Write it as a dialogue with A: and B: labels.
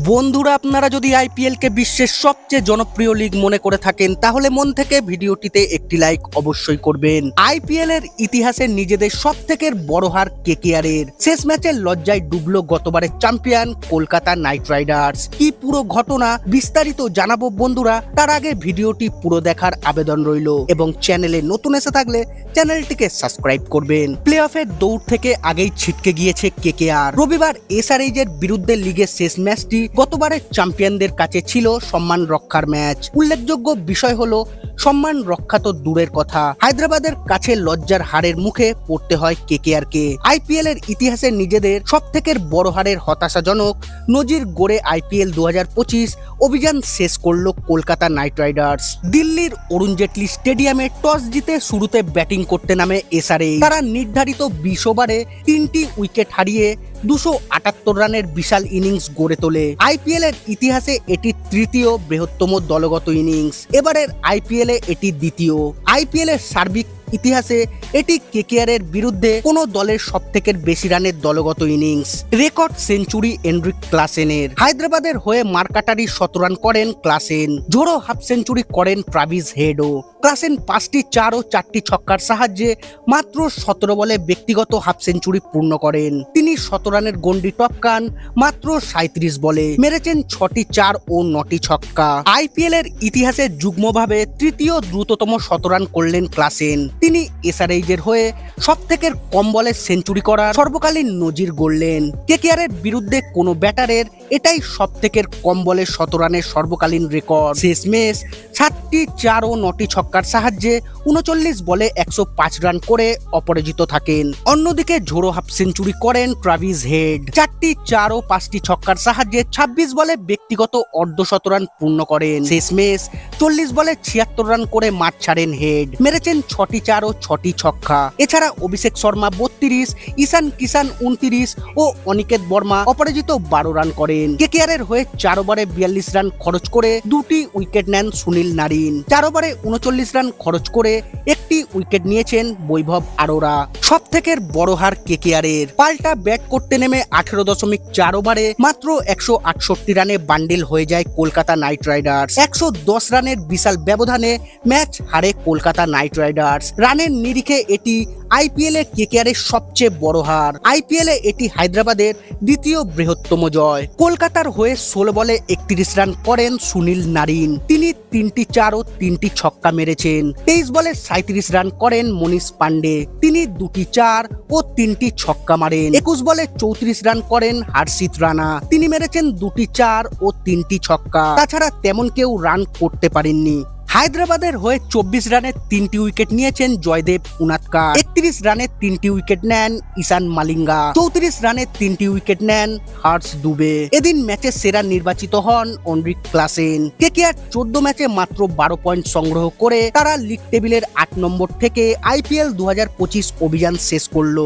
A: বন্ধুরা, আপনারা যদি আইপিএল কে বিশ্বের সবচেয়ে জনপ্রিয় লিগ মনে করে থাকেন তাহলে মন থেকে ভিডিওটিতে একটি লাইক অবশ্যই করবেন। আইপিএল এর ইতিহাসে নিজেদের সবথেকে বড় হার কেকেআর এর। শেষ ম্যাচের লজ্জায় ডুবলো গতবারের চ্যাম্পিয়ন কলকাতা নাইট রাইডার্স। কি পুরো ঘটনা বিস্তারিত জানাবো বন্ধুরা, তার আগে ভিডিওটি পুরো দেখার আবেদন রইল এবং চ্যানেলে নতুন এসে থাকলে চ্যানেলটিকে সাবস্ক্রাইব করবেন। প্লে অফের দৌড় থেকে আগেই ছিটকে গিয়েছে কেকেআর। রবিবার এসআরএইচ এর বিরুদ্ধে লিগের শেষ ম্যাচটি গতবারের চ্যাম্পিয়নদের কাছে ছিল সম্মান রক্ষার ম্যাচ। উল্লেখযোগ্য বিষয় হলো সম্মান রক্ষা তো দূরের কথা, হায়দ্রাবাদের কাছে লজ্জার হারের মুখে পড়তে হয় কেকেআর কে। আইপিএল এর ইতিহাসে নিজেদের সবথেকে বড় হারের হতাশাজনক নজির গড়ে আইপিএল 2025 অভিযান শেষ করলো কলকাতা নাইট রাইডার্স। দিল্লির অরুণ জেটলি স্টেডিয়ামে টস জিতে শুরুতে ব্যাটিং করতে নামে এসআরএইচ। তারা নির্ধারিত 20 ওভারে 3টি উইকেট হারিয়ে 278 রানের বিশাল ইনিংস গড়ে তোলে। আইপিএল এর ইতিহাসে এটি তৃতীয় বৃহত্তম দলগত ইনিংস। এবারের আইপিএল এ এটি দ্বিতীয়। আইপিএল এর সার্বিক ইতিহাসে এটি কেকেআর এর বিরুদ্ধে কোন দলের সবথেকে বেশি রানের দলগত ইনিংস। রেকর্ড সেঞ্চুরি এন্ড্রিক ক্লাসেনের। হায়দ্রাবাদের হয়ে মার্কাটারি 17 রান করেন ক্লাসেন। জোড়ো হাফ সেঞ্চুরি করেন ট্রাভিস হেডও। ক্লাসেন 5টি 4 ও 4টি ছক্কার সাহায্যে মাত্র 17 বলে ব্যক্তিগত হাফ সেঞ্চুরি পূর্ণ করেন। তিনি 17 রানের গন্ডি টপকান মাত্র 37 বলে। মেরেছেন 6টি 4 ও 9টি ছক্কা। আইপিএল এর ইতিহাসে যুগ্মভাবে তৃতীয় দ্রুততম 17 রান করলেন ক্লাসেন। তিনি এসআরএইচ এর হয়ে সবথেকে কম বলে সেঞ্চুরি করার সর্বকালীন নজির গড়লেন। কেকেআর এর বিরুদ্ধে কোনো ব্যাটারের এটাই সবথেকে কম বলে 17 রানের সর্বকালীন রেকর্ড। শেষ ম্যাচ 7টি 4 ও 9টি ছক্কার সাহায্যে 39 বলে 105 রান করে অপরাজিত থাকেন। অন্যদিকে ঝোড়ো হাফ সেঞ্চুরি করেন ট্রাভিস হেড। 4টি 4 ও 5টি ছক্কার সাহায্যে 26 বলে ব্যক্তিগত অর্ধশত রান পূর্ণ করেন। শেষ ম্যাচ 40 বলে 76 রান করে মাঠ ছাড়েন হেড। মেরেছেন 6টি 4 ও 6টি ছক্কা। এছাড়া অভিষেক শর্মা 32, ঈশান কিষান 29 ও অনিকেত বর্মা অপরাজিত 12 রান করেন। কেকেআর এর হয়ে 4 ওভারে 42 রান খরচ করে 2টি উইকেট নেন সুনীল নারিন। 4 ওভারে 39 রান খরচ করে 1টি উইকেট নিয়েছেন বৈভব আরোরা। সবথেকে বড় হার কেকেআর এর। পাল্টা ব্যাট করতে নেমে 18.4 ওভারে মাত্র 168 রানে বান্ডিল হয়ে যায় কলকাতা নাইট রাইডার্স। 110 রানের বিশাল ব্যবধানে ম্যাচ হারে কলকাতা নাইট রাইডার্স। রানের নিরিখে এটি আইপিএল এ কেকেআর এর সবচেয়ে বড় হার। আইপিএল এ এটি হায়দ্রাবাদের দ্বিতীয় বৃহত্তম জয়। কলকাতার হয়ে 16 বলে 31 রান করেন সুনীল নারিন। তিনি 3টি 4 ও 3টি ছক্কা মেরেছেন। 23 বলে 37 রান করেন মনীষ পান্ডে। তিনি 2টি 4 ও 3টি ছক্কা মারেন। 21 বলে 34 রান করেন হর্ষিত রানা। তিনি মেরেছেন 2টি 4 ও 3টি ছক্কা। তাছাড়া তেমন কেউ রান করতে পারেননি। হায়দ্রাবাদের হয়ে 24 রানে 3টি উইকেট নিয়েছেন জয়দেব উনাদকার। 31 রানে 3টি উইকেট নেন ঈশান মালিঙ্গা। 34 রানে 3টি উইকেট নেন হর্ষ দুবে। এদিন ম্যাচের সেরা নির্বাচিত হন এন্ড্রিক ক্লাসেন। কেকেআর 14 ম্যাচে মাত্র 12 পয়েন্ট সংগ্রহ করে তারা লিগ টেবিলের 8 নম্বর থেকে আইপিএল 2025 অভিযান শেষ করলো।